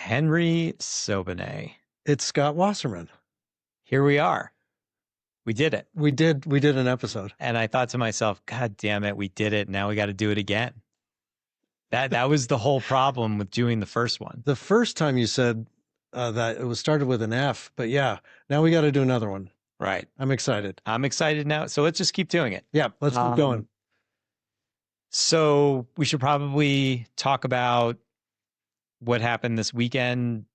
Henry Sobanay. It's Scott Wasserman. Here we are. We did it. We did an episode. And I thought to myself, God damn it, we did it. Now we got to do it again. That was the whole problem with doing the first one. The first time you said that it was started with an F, but yeah, now we got to do another one. Right. I'm excited. I'm excited now. So let's just keep doing it. Yeah, let's keep going. So we should probably talk about what happened this weekend.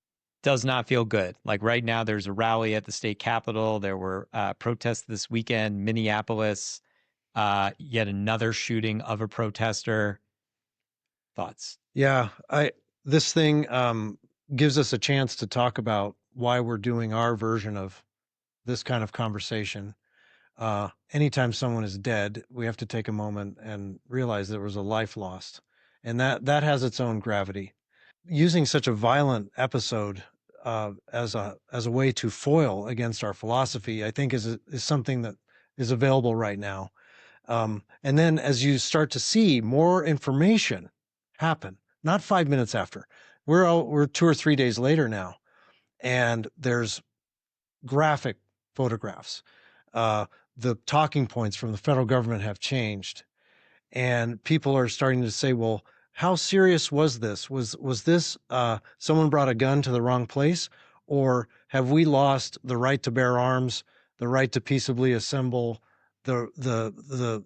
Does not feel good. Like right now, there's a rally at the state capitol. There were protests this weekend. Minneapolis, yet another shooting of a protester. Thoughts? Yeah, this thing gives us a chance to talk about why we're doing our version of this kind of conversation. Anytime someone is dead, we have to take a moment and realize there was a life lost, and that has its own gravity. Using such a violent episode as a way to foil against our philosophy, I think is something that is available right now. And then as you start to see more information happen, not 5 minutes after, we're 2 or 3 days later now, and there's graphic photographs. The talking points from the federal government have changed, and people are starting to say, well, how serious was this? Was this someone brought a gun to the wrong place, or have we lost the right to bear arms, the right to peaceably assemble, the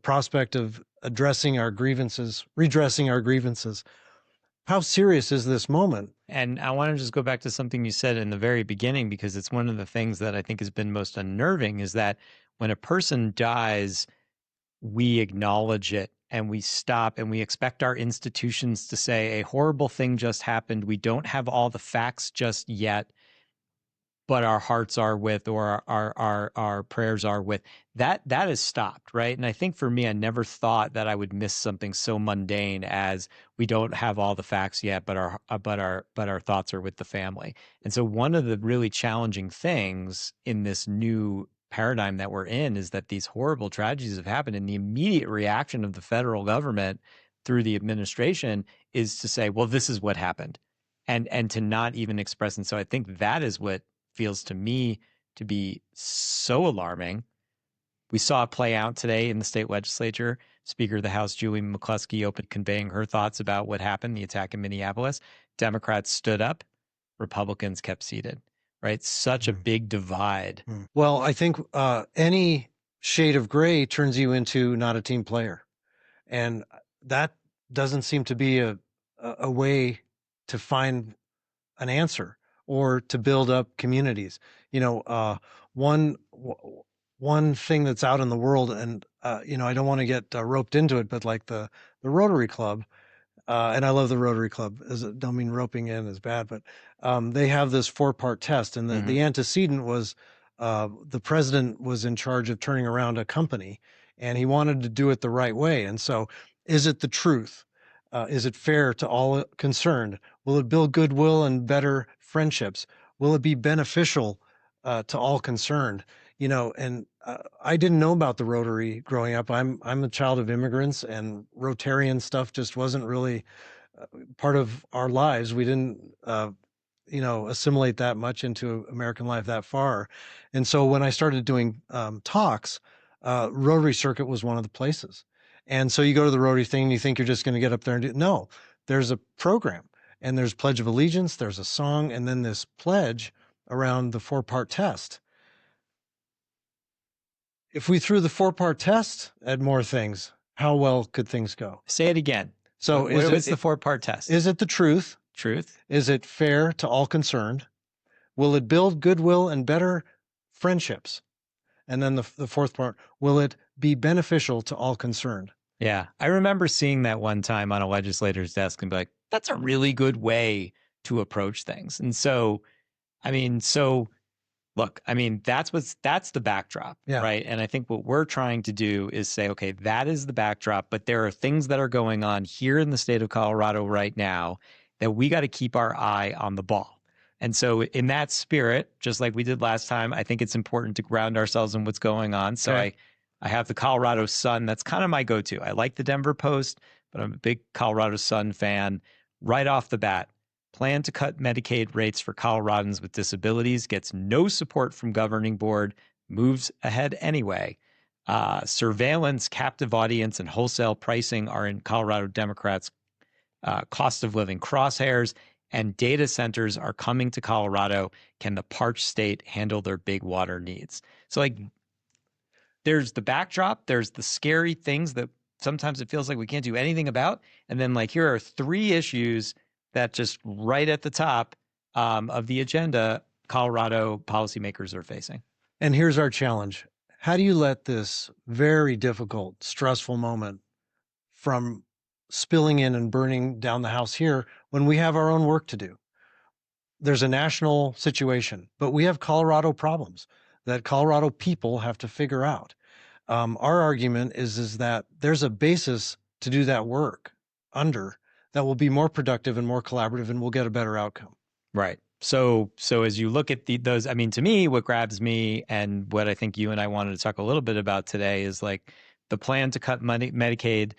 prospect of addressing our grievances, redressing our grievances? How serious is this moment? And I want to just go back to something you said in the very beginning, because it's one of the things that I think has been most unnerving, is that when a person dies, we acknowledge it and we stop and we expect our institutions to say a horrible thing just happened. We don't have all the facts just yet, but our hearts are with, or our prayers are with. That has stopped, right? And I think for me, I never thought that I would miss something so mundane as we don't have all the facts yet, but our thoughts are with the family. And so one of the really challenging things in this new paradigm that we're in is that these horrible tragedies have happened, and the immediate reaction of the federal government through the administration is to say, well, this is what happened, and to not even express. And so I think that is what feels to me to be so alarming. We saw it play out today in the state legislature. Speaker of the House, Julie McCluskey, opened conveying her thoughts about what happened, the attack in Minneapolis. Democrats stood up, Republicans kept seated. Right? Such a big divide. Well, I think any shade of gray turns you into not a team player. And that doesn't seem to be a way to find an answer or to build up communities. You know, one thing that's out in the world, and, you know, I don't want to get roped into it, but like the Rotary Club, and I love the Rotary Club. Don't mean roping in is bad, but they have this 4-part test, and the antecedent was the president was in charge of turning around a company, and he wanted to do it the right way. And so, is it the truth? Is it fair to all concerned? Will it build goodwill and better friendships? Will it be beneficial to all concerned? You know, and I didn't know about the Rotary growing up. I'm a child of immigrants, and Rotarian stuff just wasn't really part of our lives. We didn't, you know, assimilate that much into American life that far. And so when I started doing talks, Rotary Circuit was one of the places. And so you go to the Rotary thing and you think you're just going to get up there and do, no, there's a program, and there's Pledge of Allegiance, there's a song, and then this pledge around the 4-part test. If we threw the 4-part test at more things, how well could things go? Say it again. So what's the 4-part test? Is it the truth? Truth. Is it fair to all concerned? Will it build goodwill and better friendships? And then the 4th part, will it be beneficial to all concerned? Yeah. I remember seeing that one time on a legislator's desk and be like, that's a really good way to approach things. And so, I mean, look, I mean, that's the backdrop, right? And I think what we're trying to do is say, okay, that is the backdrop, but there are things that are going on here in the state of Colorado right now that we got to keep our eye on the ball. And so in that spirit, just like we did last time, I think it's important to ground ourselves in what's going on. So I have the Colorado Sun. That's kind of my go-to. I like the Denver Post, but I'm a big Colorado Sun fan. Right off the bat, Plan to cut Medicaid rates for Coloradans with disabilities, gets no support from governing board, moves ahead anyway. Surveillance, captive audience, and wholesale pricing are in Colorado Democrats' cost of living crosshairs, and data centers are coming to Colorado. Can the parched state handle their big water needs? So, like, there's the backdrop, there's the scary things that sometimes it feels like we can't do anything about. And then, like, here are three issues that just right at the top of the agenda, Colorado policymakers are facing. And here's our challenge. How do you let this very difficult, stressful moment from spilling in and burning down the house here when we have our own work to do? There's a national situation, but we have Colorado problems that Colorado people have to figure out. Our argument is that there's a basis to do that work under that will be more productive and more collaborative, and we'll get a better outcome. Right. So as you look at those, I mean, to me, what grabs me and what I think you and I wanted to talk a little bit about today is like the plan to cut Medicaid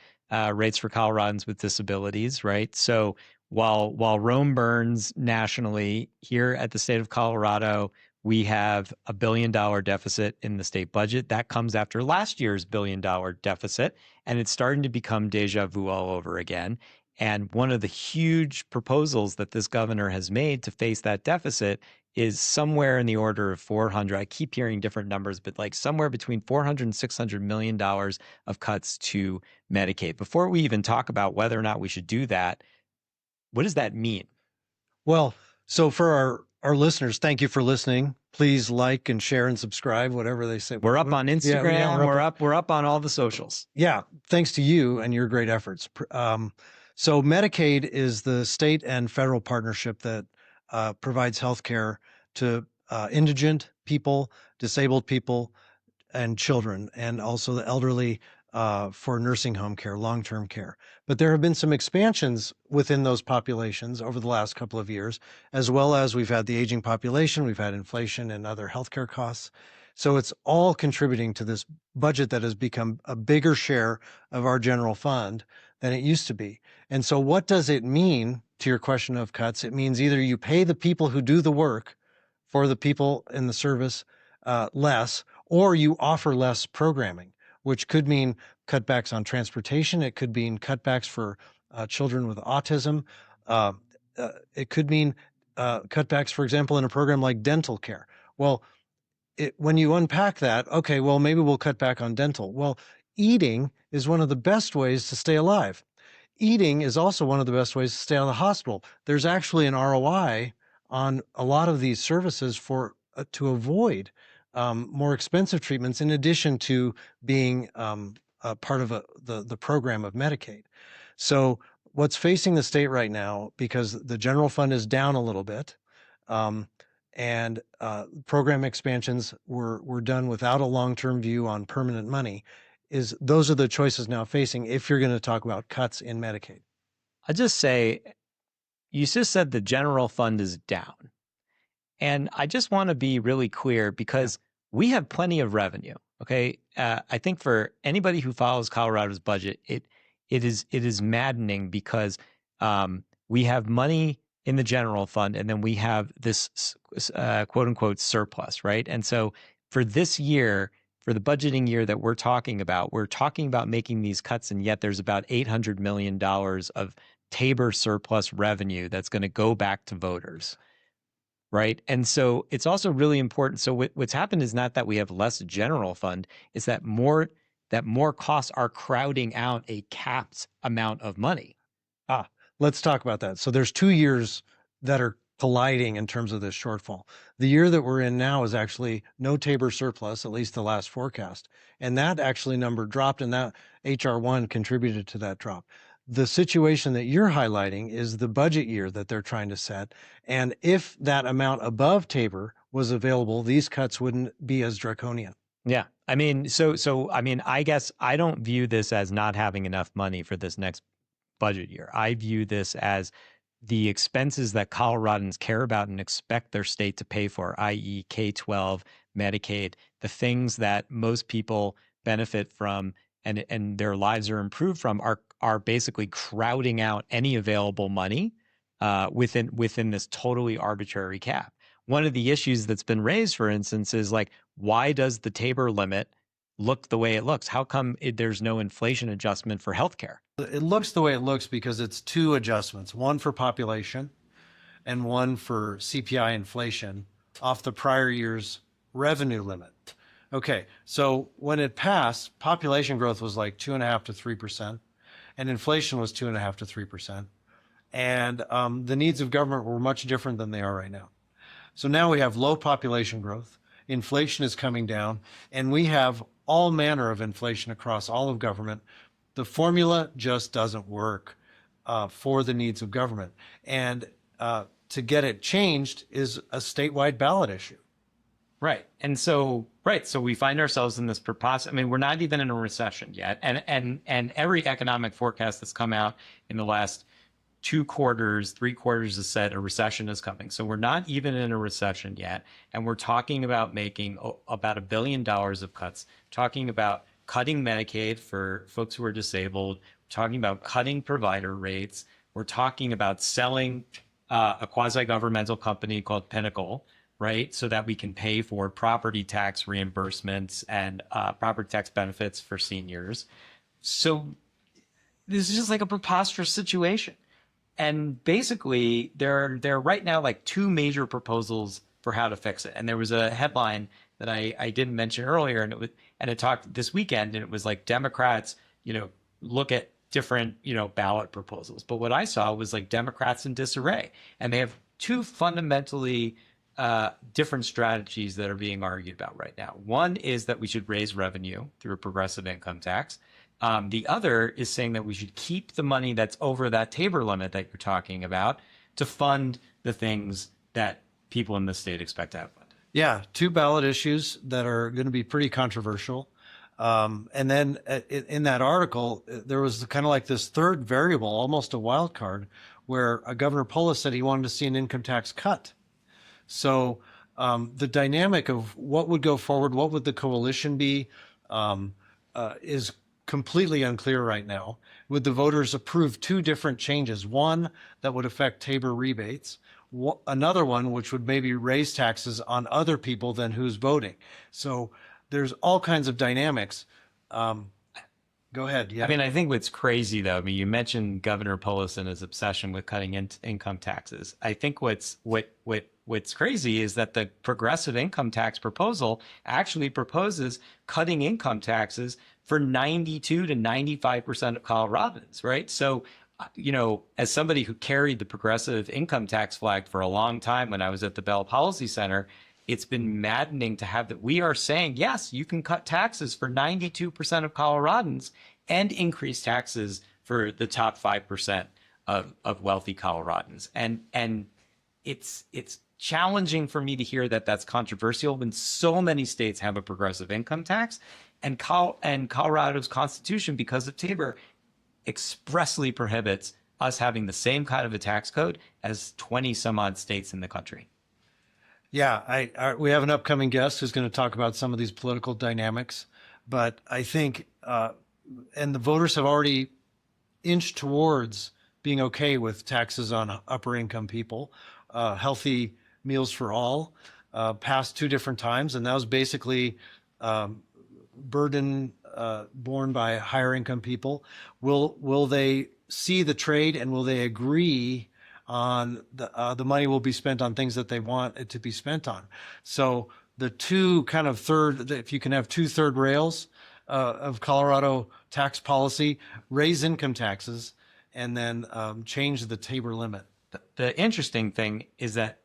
rates for Coloradans with disabilities, right? So while Rome burns nationally, here at the state of Colorado, we have $1 billion deficit in the state budget. That comes after last year's $1 billion deficit, and it's starting to become deja vu all over again. And one of the huge proposals that this governor has made to face that deficit is somewhere in the order of 400. I keep hearing different numbers, but like somewhere between 400 and $600 million of cuts to Medicaid. Before we even talk about whether or not we should do that, what does that mean? Well, so for our listeners, thank you for listening. Please like and share and subscribe, whatever they say. We're up on Instagram. Yeah, we're up on all the socials. Yeah, thanks to you and your great efforts. So Medicaid is the state and federal partnership that provides health care to indigent people, disabled people, and children, and also the elderly for nursing home care, long-term care. But there have been some expansions within those populations over the last couple of years, as well as we've had the aging population, we've had inflation and other healthcare costs. So it's all contributing to this budget that has become a bigger share of our general fund than it used to be. And so what does it mean to your question of cuts? It means either you pay the people who do the work for the people in the service less, or you offer less programming, which could mean cutbacks on transportation. It could mean cutbacks for children with autism. It could mean cutbacks, for example, in a program like dental care. Well, when you unpack that, okay, well, maybe we'll cut back on dental. Well, eating is one of the best ways to stay alive. Eating is also one of the best ways to stay out of the hospital. There's actually an ROI on a lot of these services for to avoid more expensive treatments, in addition to being a part of the program of Medicaid. So what's facing the state right now, because the general fund is down a little bit, and program expansions were done without a long-term view on permanent money, is those are the choices now facing if you're going to talk about cuts in Medicaid. I just say, you just said the general fund is down. And I just want to be really clear, because we have plenty of revenue. Okay. I think for anybody who follows Colorado's budget, it is maddening, because we have money in the general fund, and then we have this quote unquote surplus, right? And so for this year, for the budgeting year that we're talking about making these cuts, and yet there's about $800 million of Tabor surplus revenue that's going to go back to voters, right? And so it's also really important. So what's happened is not that we have less general fund, it's that more costs are crowding out a capped amount of money. Let's talk about that. So there's 2 years that are colliding in terms of this shortfall. The year that we're in now is actually no Tabor surplus, at least the last forecast. And that actually number dropped, and that HR1 contributed to that drop. The situation that you're highlighting is the budget year that they're trying to set. And if that amount above Tabor was available, these cuts wouldn't be as draconian. Yeah. I mean, I guess I don't view this as not having enough money for this next budget year. I view this as the expenses that Coloradans care about and expect their state to pay for, i.e. K-12, Medicaid, the things that most people benefit from and their lives are improved from, are basically crowding out any available money within this totally arbitrary cap. One of the issues that's been raised, for instance, is like, why does the Tabor limit look the way it looks? How come there's no inflation adjustment for healthcare? It looks the way it looks because it's two adjustments, one for population and one for CPI inflation off the prior year's revenue limit. Okay, so when it passed, population growth was like 2.5% to 3%, and inflation was 2.5% to 3%. And the needs of government were much different than they are right now. So now we have low population growth, inflation is coming down, and we have all manner of inflation across all of government. The formula just doesn't work for the needs of government. And to get it changed is a statewide ballot issue. Right. And so, so we find ourselves in this I mean, we're not even in a recession yet. And every economic forecast that's come out in the last 2 quarters, 3 quarters has said a recession is coming. So we're not even in a recession yet. And we're talking about making about $1 billion of cuts, talking about cutting Medicaid for folks who are disabled, talking about cutting provider rates. We're talking about selling a quasi-governmental company called Pinnacle, right? So that we can pay for property tax reimbursements and property tax benefits for seniors. So this is just like a preposterous situation. And basically, there are right now like 2 major proposals for how to fix it. And there was a headline that I didn't mention earlier, and it talked this weekend, and it was like Democrats, look at different, ballot proposals. But what I saw was like Democrats in disarray, and they have 2 fundamentally different strategies that are being argued about right now. One is that we should raise revenue through a progressive income tax. The other is saying that we should keep the money that's over that Tabor limit that you're talking about to fund the things that people in the state expect to have funded. Yeah, 2 ballot issues that are going to be pretty controversial. And then in that article, there was kind of like this third variable, almost a wild card, where Governor Polis said he wanted to see an income tax cut. So the dynamic of what would go forward, what would the coalition be, is completely unclear right now. Would the voters approve 2 different changes? One that would affect Tabor rebates, another one which would maybe raise taxes on other people than who's voting. So there's all kinds of dynamics. Go ahead. Yeah. I mean, I think what's crazy, though, I mean, you mentioned Governor Polis and his obsession with cutting income taxes. I think what's crazy is that the progressive income tax proposal actually proposes cutting income taxes for 92 to 95% of Coloradans, right? So, as somebody who carried the progressive income tax flag for a long time when I was at the Bell Policy Center, it's been maddening to have that we are saying, yes, you can cut taxes for 92% of Coloradans and increase taxes for the top 5% of wealthy Coloradans. And it's challenging for me to hear that that's controversial when so many states have a progressive income tax, and Colorado's constitution, because of Tabor, expressly prohibits us having the same kind of a tax code as 20 some odd states in the country. Yeah, we have an upcoming guest who's going to talk about some of these political dynamics, but I think, and the voters have already inched towards being okay with taxes on upper income people, healthy meals for all, passed 2 different times, and that was basically burden borne by higher income people. Will they see the trade, and will they agree on the money will be spent on things that they want it to be spent on? So the 2 kind of if you can have 2 third rails of Colorado tax policy, raise income taxes, and then change the Tabor limit. The interesting thing is that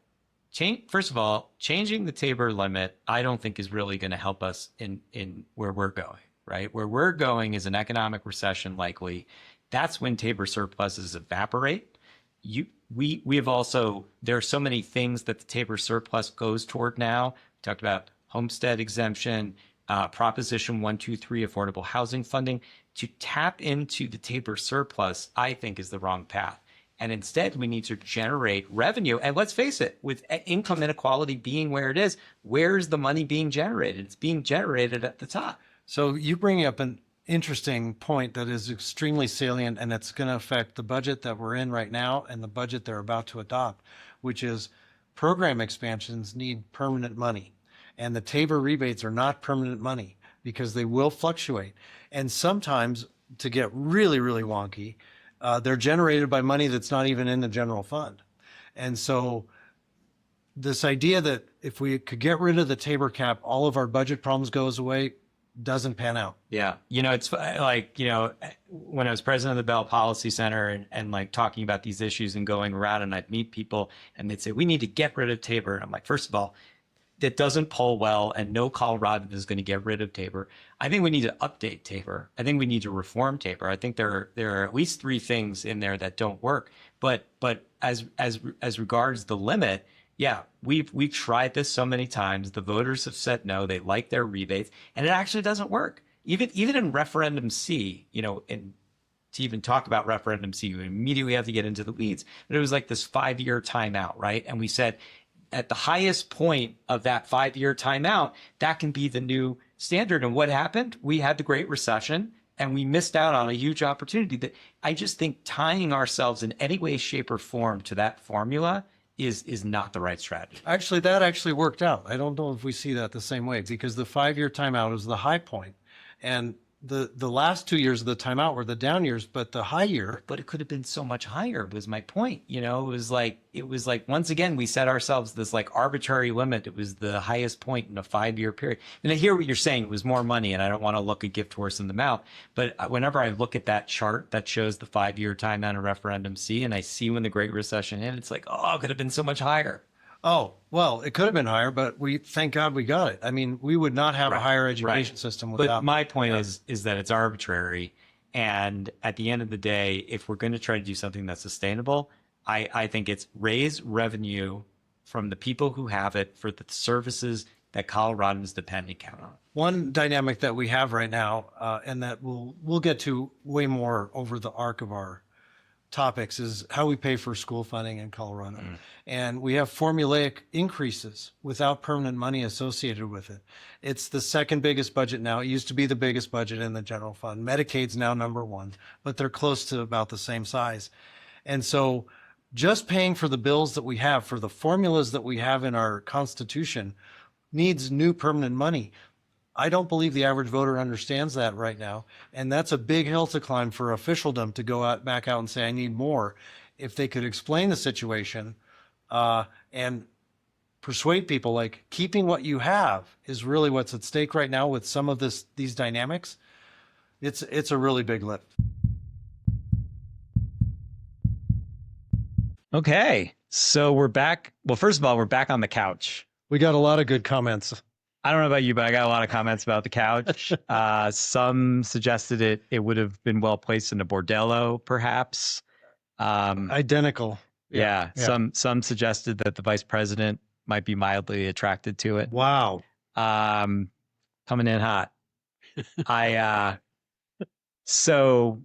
first of all, changing the Tabor limit, I don't think is really going to help us in where we're going, right? Where we're going is an economic recession likely. That's when Tabor surpluses evaporate. We have also, there are so many things that the Tabor surplus goes toward now. We talked about homestead exemption, Proposition 123, affordable housing funding. To tap into the Tabor surplus, I think, is the wrong path. And instead, we need to generate revenue. And let's face it, with income inequality being where it is, where is the money being generated? It's being generated at the top. So you bring up an interesting point that is extremely salient, and it's going to affect the budget that we're in right now and the budget they're about to adopt, which is program expansions need permanent money. And the Tabor rebates are not permanent money because they will fluctuate. And sometimes, to get really, really wonky, they're generated by money that's not even in the general fund. And so this idea that if we could get rid of the Tabor cap, all of our budget problems goes away, doesn't pan out. Yeah. It's like, when I was president of the Bell Policy Center and like talking about these issues and going around, and I'd meet people and they'd say, we need to get rid of Tabor. And I'm like, first of all, that doesn't poll well, and no Coloradan is going to get rid of Tabor. I think we need to update Tabor. I think we need to reform Tabor. I think there are at least 3 things in there that don't work. But as regards the limit, yeah, we've tried this so many times. The voters have said no. They like their rebates, and it actually doesn't work. Even in referendum C, and to even talk about referendum C, you immediately have to get into the weeds. But it was like this 5-year timeout, right? And we said, at the highest point of that 5-year timeout, that can be the new standard. And what happened? We had the Great Recession, and we missed out on a huge opportunity. That I just think tying ourselves in any way, shape, or form to that formula is not the right strategy. Actually, that actually worked out. I don't know if we see that the same way, because the 5-year timeout is the high point, and the last 2 years of the timeout were the down years, but the high year. But it could have been so much higher, was my point. It was like once again we set ourselves this like arbitrary limit. It was the highest point in a 5-year period. And I hear what you're saying. It was more money, and I don't want to look a gift horse in the mouth. But whenever I look at that chart that shows the 5-year timeout in referendum C, and I see when the Great Recession hit, it's like, oh, it could have been so much higher. Oh, well, it could have been higher, but thank God we got it. I mean, we would not have a higher education system without. But my point is that it's arbitrary. And at the end of the day, if we're going to try to do something that's sustainable, I think it's raise revenue from the people who have it for the services that Coloradans depend and count on. One dynamic that we have right now, and that we'll get to way more over the arc of our topics, is how we pay for school funding in Colorado. And we have formulaic increases without permanent money associated with it. It's the second biggest budget now. It used to be the biggest budget in the general fund. Medicaid's now number 1, but they're close to about the same size. And so just paying for the bills that we have, for the formulas that we have in our Constitution, needs new permanent money. I don't believe the average voter understands that right now. And that's a big hill to climb for officialdom to go back out and say, I need more. If they could explain the situation and persuade people, like, keeping what you have is really what's at stake right now with some of these dynamics, it's a really big lift. Okay, so we're back. Well, first of all, we're back on the couch. We got a lot of good comments. I don't know about you, but I got a lot of comments about the couch. Some suggested it would have been well placed in a bordello, perhaps. Identical. Yeah. Some suggested that the vice president might be mildly attracted to it. Wow. Coming in hot. So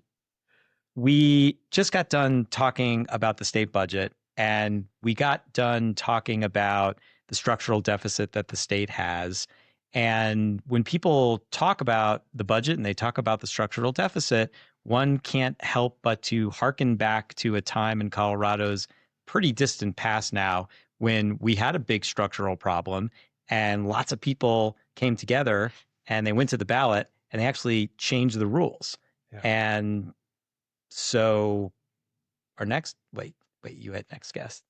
we just got done talking about the state budget, and we got done talking about the structural deficit that the state has. And when people talk about the budget and they talk about the structural deficit, one can't help but to hearken back to a time in Colorado's pretty distant past now when we had a big structural problem and lots of people came together and they went to the ballot and they actually changed the rules. Yeah. And so our next, wait, you had next guest.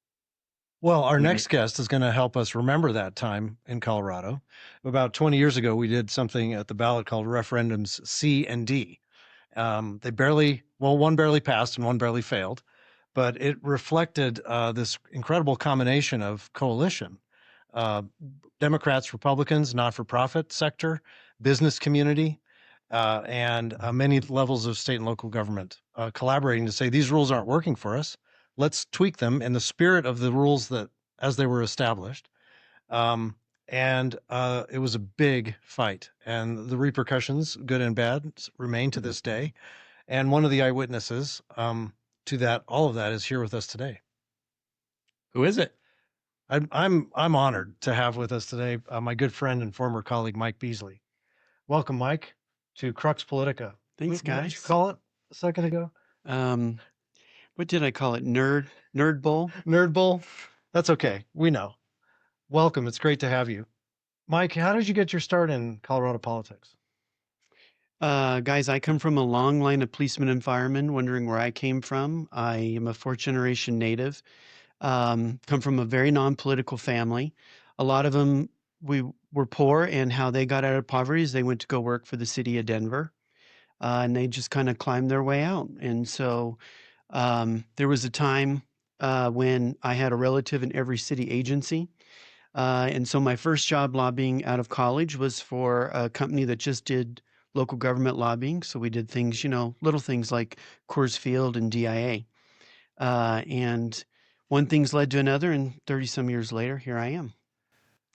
Well, our next guest is going to help us remember that time in Colorado. About 20 years ago, we did something at the ballot called referendums C and D. One barely passed and one barely failed, but it reflected this incredible combination of coalition. Democrats, Republicans, not-for-profit sector, business community, and many levels of state and local government collaborating to say, these rules aren't working for us. Let's tweak them in the spirit of the rules that as they were established. And it was a big fight, and the repercussions, good and bad, remain to this day. And one of the eyewitnesses to that, all of that, is here with us today. Who is it? I'm honored to have with us today my good friend and former colleague, Mike Beasley. Welcome, Mike, to Crux Politica. Thanks, What did you guys. call it a second ago? What did I call it? Nerd Bowl? Nerd Bowl? That's okay. We know. Welcome. It's great to have you. Mike, how did you get your start in Colorado politics? Guys, I come from a long line of policemen and firemen. Wondering where I came from. I am a fourth generation native. Come from a very non-political family. A lot of them, we were poor, and how they got out of poverty is they went to go work for the city of Denver, and they just kind of climbed their way out. And so there was a time when I had a relative in every city agency. And so my first job lobbying out of college was for a company that just did local government lobbying. So we did things, little things like Coors Field and DIA. And one thing's led to another, and 30 some years later, here I am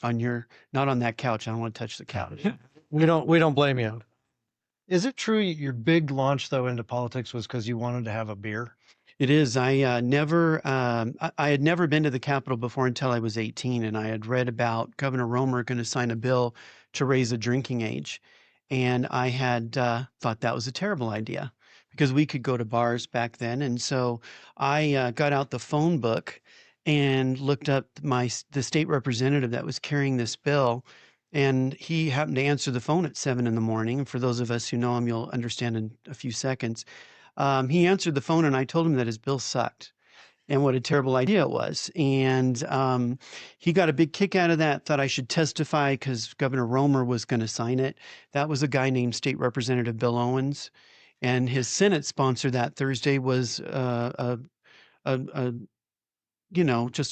not on that couch. I don't want to touch the couch. We don't blame you. Is it true your big launch though into politics was because you wanted to have a beer? It is. I had never been to the Capitol before until I was 18, and I had read about Governor Romer going to sign a bill to raise the drinking age. And I had thought that was a terrible idea because we could go to bars back then. And so I got out the phone book and looked up the state representative that was carrying this bill. And he happened to answer the phone at 7 a.m. For those of us who know him, you'll understand in a few seconds. He answered the phone, and I told him that his bill sucked and what a terrible idea it was. And he got a big kick out of that, thought I should testify because Governor Romer was going to sign it. That was a guy named State Representative Bill Owens. And his Senate sponsor that Thursday was just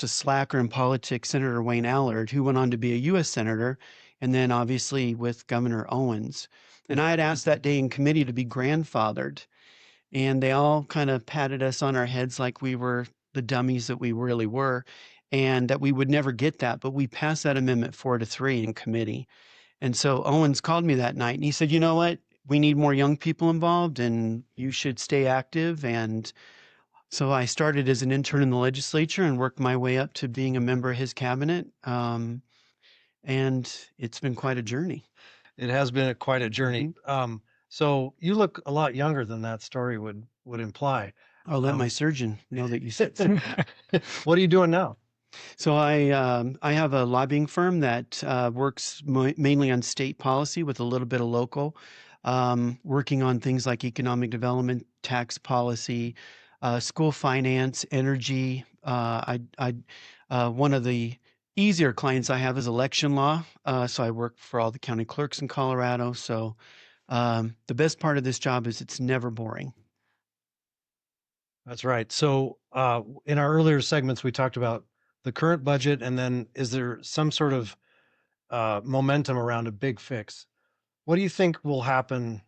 a slacker in politics, Senator Wayne Allard, who went on to be a U.S. Senator, and then obviously with Governor Owens. And I had asked that day in committee to be grandfathered. And they all kind of patted us on our heads like we were the dummies that we really were, and that we would never get that. But we passed that amendment 4-3 in committee. And so Owens called me that night and he said, you know what? We need more young people involved and you should stay active. And so I started as an intern in the legislature and worked my way up to being a member of his cabinet. And it's been quite a journey. It has been quite a journey. So you look a lot younger than that story would imply. I'll let my surgeon know that you said so. What are you doing now? So I have a lobbying firm that works mainly on state policy with a little bit of local, working on things like economic development, tax policy, school finance, energy. One of the easier clients I have is election law. So I work for all the county clerks in Colorado. So the best part of this job is it's never boring. That's right. So in our earlier segments, we talked about the current budget, and then is there some sort of momentum around a big fix? What do you think will happen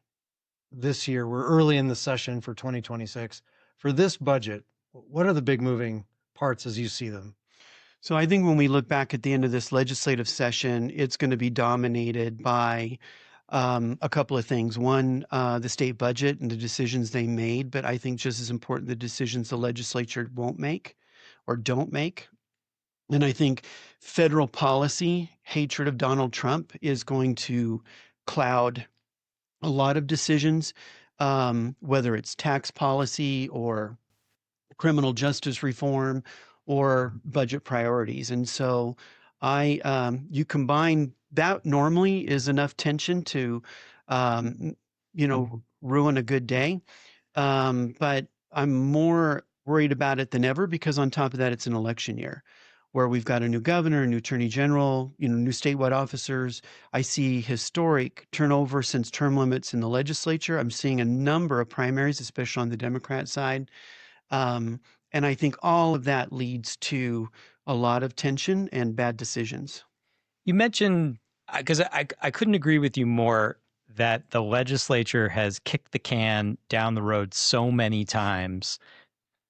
this year? We're early in the session for 2026. For this budget, what are the big moving parts as you see them? So I think when we look back at the end of this legislative session, it's going to be dominated by a couple of things. One, the state budget and the decisions they made, but I think just as important, the decisions the legislature won't make or don't make. And I think federal policy, hatred of Donald Trump is going to cloud a lot of decisions, whether it's tax policy or criminal justice reform or budget priorities. And so you combine that normally is enough tension to, ruin a good day. But I'm more worried about it than ever because on top of that, it's an election year where we've got a new governor, a new attorney general, new statewide officers. I see historic turnover since term limits in the legislature. I'm seeing a number of primaries, especially on the Democrat side. And I think all of that leads to a lot of tension and bad decisions. You mentioned, because I couldn't agree with you more, that the legislature has kicked the can down the road so many times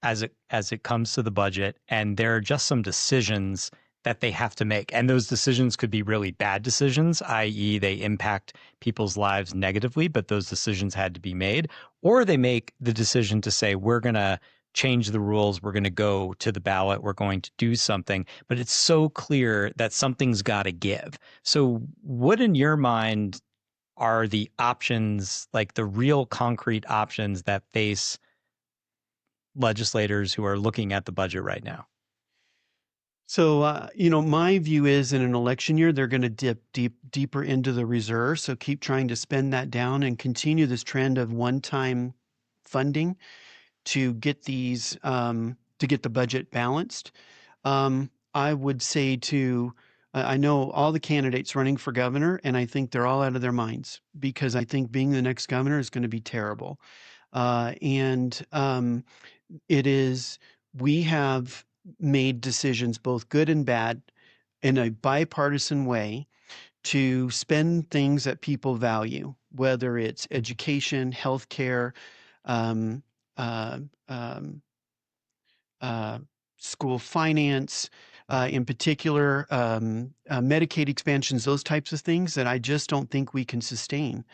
as it comes to the budget, and there are just some decisions that they have to make. And those decisions could be really bad decisions, i.e. they impact people's lives negatively, but those decisions had to be made. Or they make the decision to say, we're going to change the rules, we're going to go to the ballot, we're going to do something. But it's so clear that something's got to give. So what in your mind are the options, like the real concrete options that face legislators who are looking at the budget right now? So, my view is in an election year, they're going to dip deeper into the reserve. So keep trying to spend that down and continue this trend of one-time funding to get to get the budget balanced. I would say I know all the candidates running for governor, and I think they're all out of their minds because I think being the next governor is going to be terrible. We have made decisions, both good and bad, in a bipartisan way to spend things that people value, whether it's education, healthcare, um, uh, um, school finance, in particular, Medicaid expansions, those types of things that I just don't think we can sustain.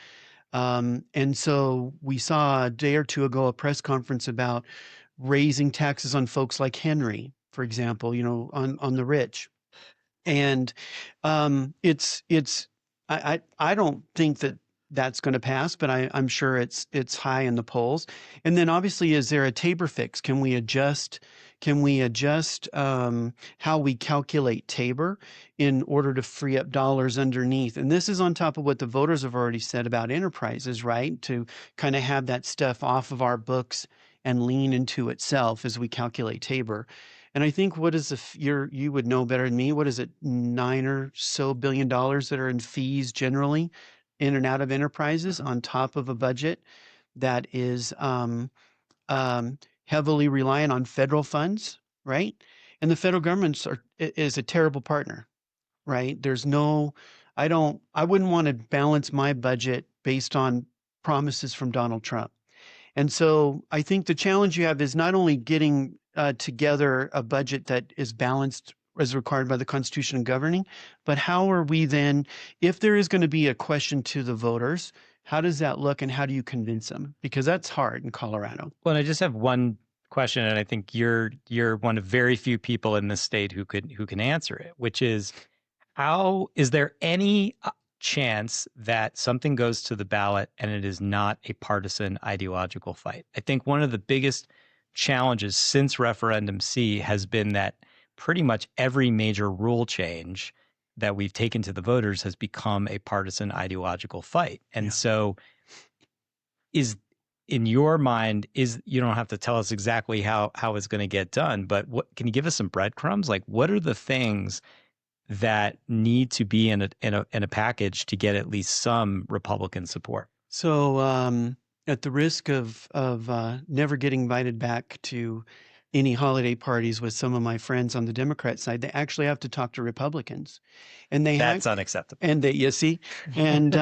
And so we saw a day or two ago a press conference about raising taxes on folks like Henry, for example, on the rich. And I don't think that that's going to pass, but I'm sure it's high in the polls. And then obviously, is there a Tabor fix? Can we adjust how we calculate Tabor in order to free up dollars underneath? And this is on top of what the voters have already said about enterprises, right? To kind of have that stuff off of our books and lean into itself as we calculate Tabor. And I think you would know better than me, what is it, $9 or so billion that are in fees generally in and out of enterprises on top of a budget that is heavily reliant on federal funds, right? And the federal government is a terrible partner, right? I wouldn't want to balance my budget based on promises from Donald Trump. And so I think the challenge you have is not only getting together a budget that is balanced as required by the Constitution and governing, but how are we then, if there is going to be a question to the voters, how does that look and how do you convince them? Because that's hard in Colorado. Well, I just have one question, and I think you're one of very few people in this state who can answer it, which is, is there any chance that something goes to the ballot and it is not a partisan ideological fight? I think one of the biggest challenges since Referendum C has been that pretty much every major rule change that we've taken to the voters has become a partisan ideological fight. And so in your mind, you don't have to tell us exactly how it's going to get done, but can you give us some breadcrumbs? Like, what are the things that need to be in a package to get at least some Republican support? So, at the risk of never getting invited back to any holiday parties with some of my friends on the Democrat side, they actually have to talk to Republicans, and that's unacceptable. And you see, and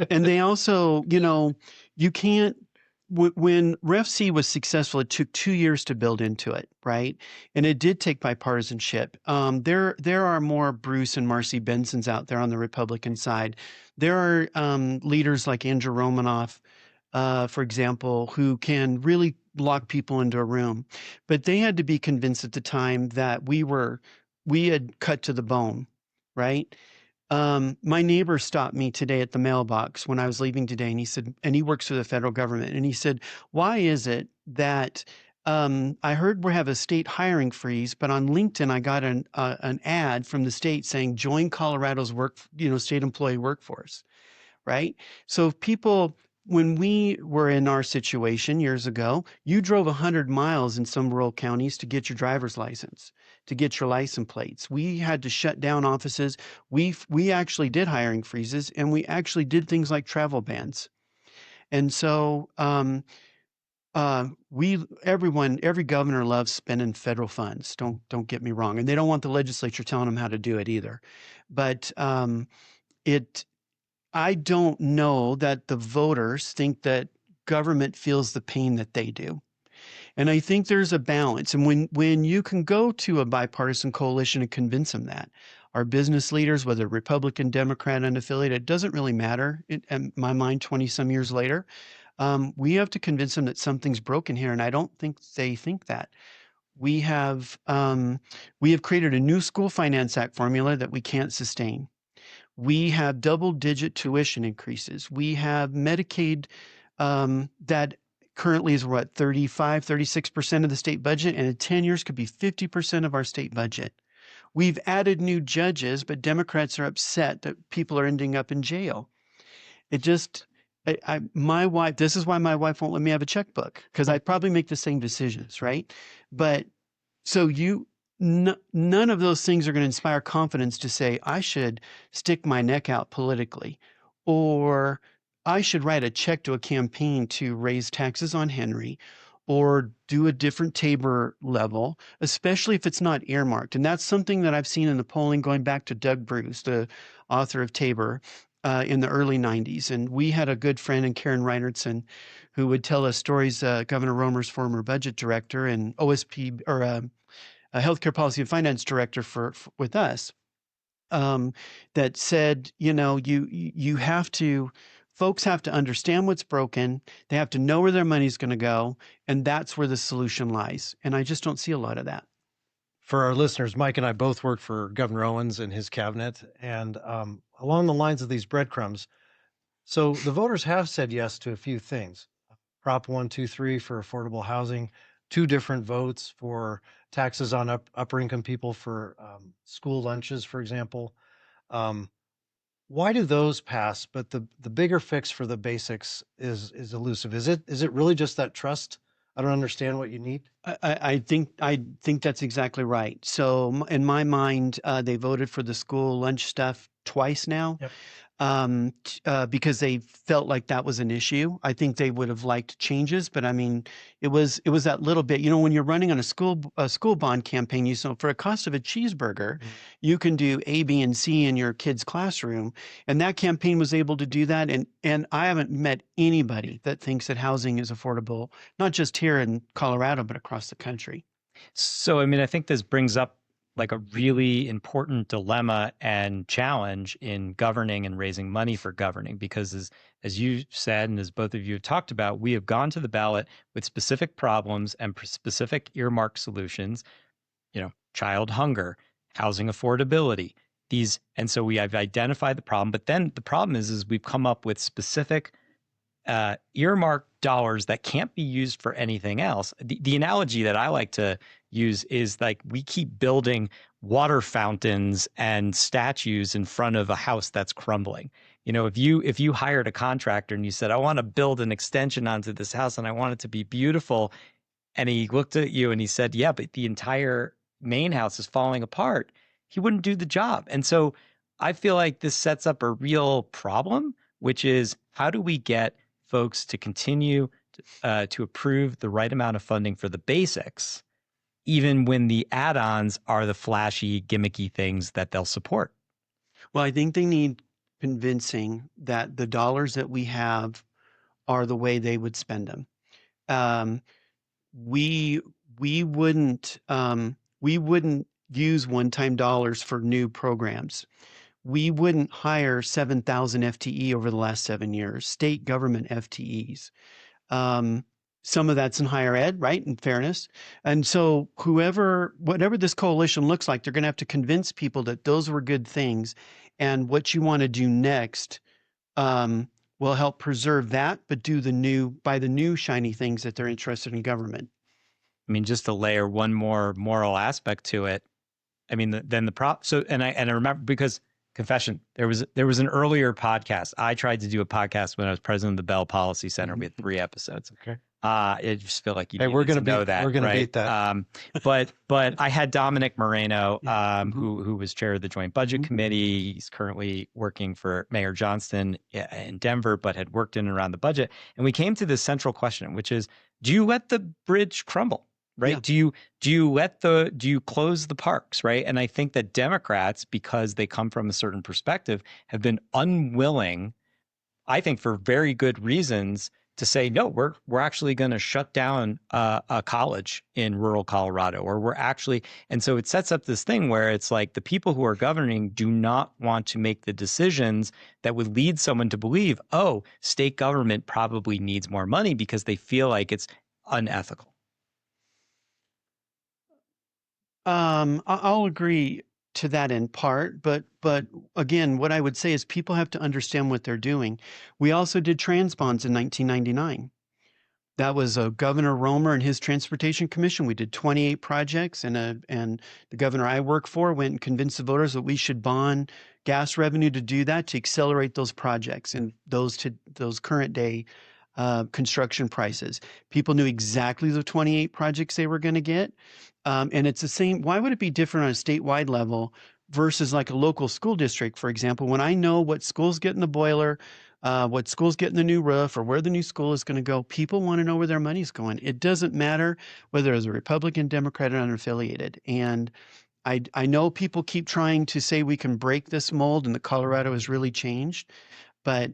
they also, you can't. When Ref C was successful, it took 2 years to build into it, right? And it did take bipartisanship. There are more Bruce and Marcy Bensons out there on the Republican side. There are leaders like Andrew Romanoff, for example, who can really lock people into a room. But they had to be convinced at the time that we had cut to the bone, right? My neighbor stopped me today at the mailbox when I was leaving today, and he said, and he works for the federal government, and he said, why is it that I heard we have a state hiring freeze, but on LinkedIn I got an ad from the state saying join Colorado's state employee workforce, right? So people, when we were in our situation years ago, you drove 100 miles in some rural counties to get your driver's license, to get your license plates. We had to shut down offices. We actually did hiring freezes, and we actually did things like travel bans. And so every governor loves spending federal funds. Don't get me wrong, and they don't want the legislature telling them how to do it either. But I don't know that the voters think that government feels the pain that they do. And I think there's a balance. And when you can go to a bipartisan coalition and convince them that, our business leaders, whether Republican, Democrat, unaffiliated, it doesn't really matter in my mind 20-some years later. We have to convince them that something's broken here. And I don't think they think that. We have created a new School Finance Act formula that we can't sustain. We have double-digit tuition increases. We have Medicaid that currently is what, 35, 36% of the state budget, and in 10 years could be 50% of our state budget. We've added new judges, but Democrats are upset that people are ending up in jail. It just, my wife, this is why my wife won't let me have a checkbook, because I probably make the same decisions, right? But so none of those things are going to inspire confidence to say, I should stick my neck out politically, or I should write a check to a campaign to raise taxes on Henry, or do a different Tabor level, especially if it's not earmarked. And that's something that I've seen in the polling going back to Doug Bruce, the author of Tabor, in the early 90s. And we had a good friend in Karen Reinertson who would tell us stories, Governor Romer's former budget director and OSP, or a healthcare policy and finance director with us, that said, you have to, folks have to understand what's broken. They have to know where their money's going to go. And that's where the solution lies. And I just don't see a lot of that. For our listeners, Mike and I both worked for Governor Owens and his cabinet. And along the lines of these breadcrumbs, so the voters have said yes to a few things. Prop 123 for affordable housing, 2 different votes for taxes on upper income people for school lunches, for example. Why do those pass, but the bigger fix for the basics is elusive? Is it really just that trust? I don't understand what you need. I think that's exactly right. So in my mind, they voted for the school lunch stuff twice now. Yep. Because they felt like that was an issue. I think they would have liked changes, but I mean, it was that little bit. When you're running on a school bond campaign, for a cost of a cheeseburger, you can do A, B, and C in your kid's classroom, and that campaign was able to do that. And I haven't met anybody that thinks that housing is affordable, not just here in Colorado, but across the country. So, I mean, I think this brings up like a really important dilemma and challenge in governing and raising money for governing, because as you said, and as both of you have talked about, we have gone to the ballot with specific problems and specific earmarked solutions, child hunger, housing affordability, and so we have identified the problem, but then the problem is we've come up with specific earmarked dollars that can't be used for anything else. The analogy that I like to use is like we keep building water fountains and statues in front of a house that's crumbling. If you hired a contractor and you said, I want to build an extension onto this house and I want it to be beautiful, and he looked at you and he said, yeah, but the entire main house is falling apart, he wouldn't do the job. And so I feel like this sets up a real problem, which is how do we get folks to continue to approve the right amount of funding for the basics, even when the add-ons are the flashy, gimmicky things that they'll support? Well, I think they need convincing that the dollars that we have are the way they would spend them. We wouldn't use one-time dollars for new programs. We wouldn't hire 7,000 FTE over the last 7 years, state government FTEs. Some of that's in higher ed, right? In fairness. And so whatever this coalition looks like, they're going to have to convince people that those were good things. And what you want to do next will help preserve that, but buy the new shiny things that they're interested in government. I mean, just to layer one more moral aspect to it. I mean, I remember, because confession, there was an earlier podcast. I tried to do a podcast when I was president of the Bell Policy Center. We had 3 episodes. Okay. I just feel like we're going to know that. We're going right? to beat that. But I had Dominic Moreno, who was chair of the Joint Budget Committee. He's currently working for Mayor Johnston in Denver, but had worked in and around the budget. And we came to this central question, which is, do you let the bridge crumble? Right? Yeah. Do you close the parks? Right? And I think that Democrats, because they come from a certain perspective, have been unwilling, I think for very good reasons, to say, no, we're actually going to shut down a college in rural Colorado, or and so it sets up this thing where it's like the people who are governing do not want to make the decisions that would lead someone to believe, oh, state government probably needs more money, because they feel like it's unethical. I'll agree. to that in part, but again, what I would say is people have to understand what they're doing. We also did trans bonds in 1999. That was Governor Romer and his Transportation Commission. We did 28 projects, and the governor I work for went and convinced the voters that we should bond gas revenue to do that, to accelerate those projects and those current day construction prices. People knew exactly the 28 projects they were going to get. And it's the same. Why would it be different on a statewide level versus like a local school district, for example? When I know what schools get in the boiler, what schools get in the new roof, or where the new school is going to go, people want to know where their money's going. It doesn't matter whether it's a Republican, Democrat, or unaffiliated. And I know people keep trying to say we can break this mold and that Colorado has really changed. But,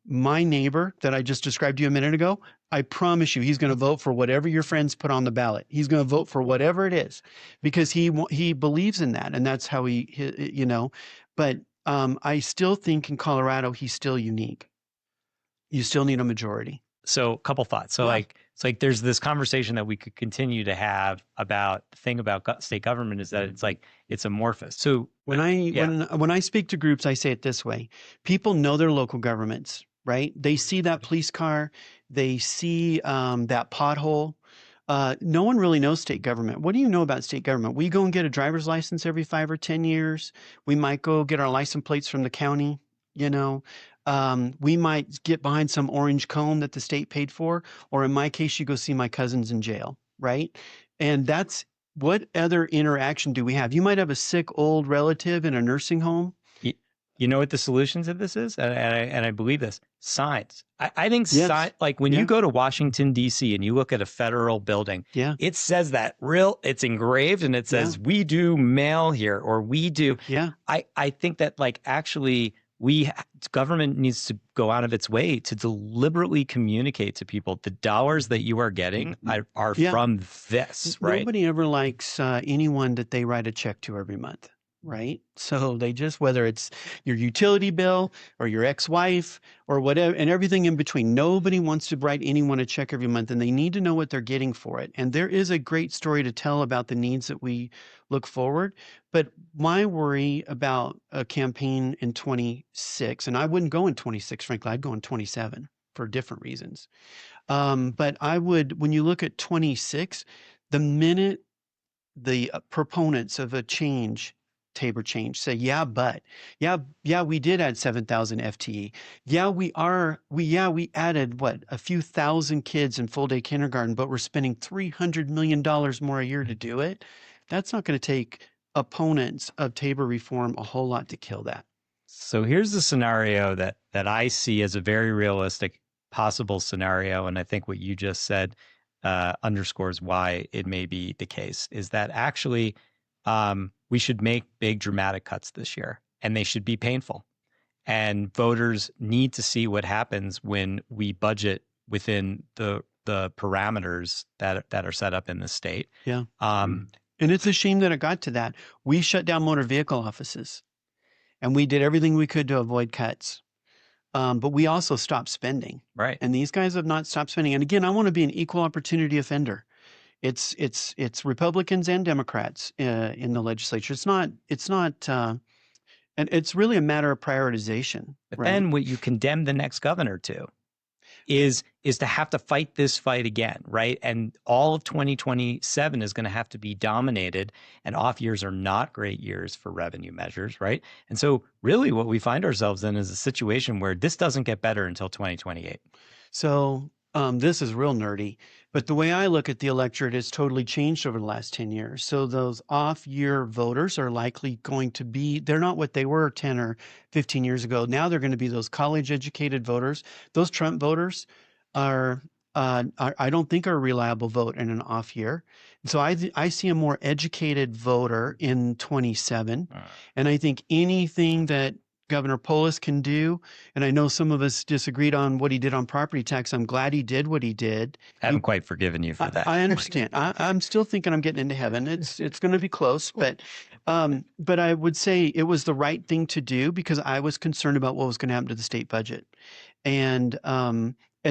my neighbor that I just described to you a minute ago, I promise you, he's going to vote for whatever your friends put on the ballot. He's going to vote for whatever it is because he believes in that, and that's how he. But I still think in Colorado he's still unique. You still need a majority. So a couple thoughts. So Yeah. it's like there's this conversation that we could continue to have about the thing about state government is that it's like it's amorphous. So When I speak to groups, I say it this way: people know their local governments, right? They see that police car, they see that pothole. No one really knows state government. What do you know about state government? We go and get a driver's license every 5 or 10 years. We might go get our license plates from the county. We might get behind some orange cone that the state paid for, or in my case, you go see my cousins in jail, right? And that's what other interaction do we have? You might have a sick old relative in a nursing home. You know what the solution to this is? And I believe this: signs. I think Yes. like when you go to Washington, D.C. and you look at a federal building, Yeah. it says that it's engraved and it says, we do mail here, or we do. Yeah. I think that like actually government needs to go out of its way to deliberately communicate to people the dollars that you are getting are Yeah. from this, right? Nobody ever likes anyone that they write a check to every month, right? So they just, whether it's your utility bill or your ex-wife or whatever, and everything in between, nobody wants to write anyone a check every month, and they need to know what they're getting for it. And there is a great story to tell about the needs that we look forward. But my worry about a campaign in 26, and I wouldn't go in 26, frankly, I'd go in 27 for different reasons. But I would, when you look at 26, the minute the proponents of a Tabor change say, we did add 7,000 FTE. We added a few thousand kids in full day kindergarten, but we're spending $300 million more a year to do it. That's not going to take opponents of Tabor reform a whole lot to kill that. So here's the scenario that I see as a very realistic possible scenario, and I think what you just said underscores why it may be the case, is that actually we should make big dramatic cuts this year, and they should be painful. And voters need to see what happens when we budget within the parameters that are set up in the state. Yeah. And it's a shame that it got to that. We shut down motor vehicle offices, and we did everything we could to avoid cuts. But we also stopped spending. Right. And these guys have not stopped spending. And again, I want to be an equal opportunity offender. It's Republicans and Democrats in the legislature. It's not, and it's really a matter of prioritization. But right? then what you condemn the next governor to is to have to fight this fight again, right? And all of 2027 is going to have to be dominated, and off years are not great years for revenue measures, right? And so really what we find ourselves in is a situation where this doesn't get better until 2028. So this is real nerdy, but the way I look at the electorate has totally changed over the last 10 years. So those off-year voters are likely going to be, they're not what they were 10 or 15 years ago. Now they're going to be those college-educated voters. Those Trump voters are, I don't think are a reliable vote in an off year. And so I see a more educated voter in 27. And I think anything that Governor Polis can do, and I know some of us disagreed on what he did on property tax. I'm glad he did what he did. I haven't quite forgiven you for that. I understand. I'm still thinking I'm getting into heaven. It's going to be close, but I would say it was the right thing to do because I was concerned about what was going to happen to the state budget, and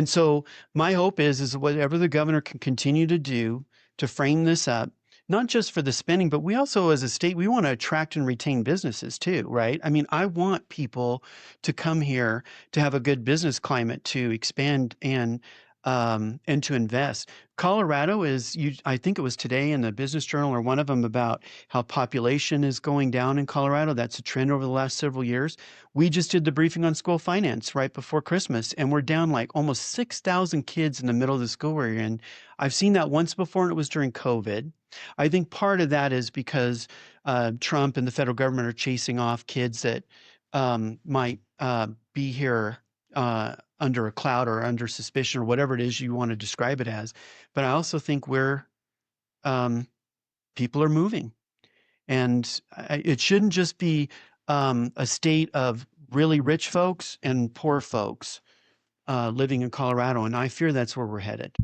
so my hope is whatever the governor can continue to do to frame this up not just for the spending, but we also, as a state, we want to attract and retain businesses too, right? I mean, I want people to come here to have a good business climate, to expand and to invest. Colorado is, I think it was today in the Business Journal or one of them, about how population is going down in Colorado. That's a trend over the last several years. We just did the briefing on school finance right before Christmas, and we're down like almost 6,000 kids in the middle of the school year. And I've seen that once before, and it was during COVID. I think part of that is because Trump and the federal government are chasing off kids that might be here under a cloud or under suspicion or whatever it is you want to describe it as. But I also think people are moving, and it shouldn't just be a state of really rich folks and poor folks living in Colorado. And I fear that's where we're headed.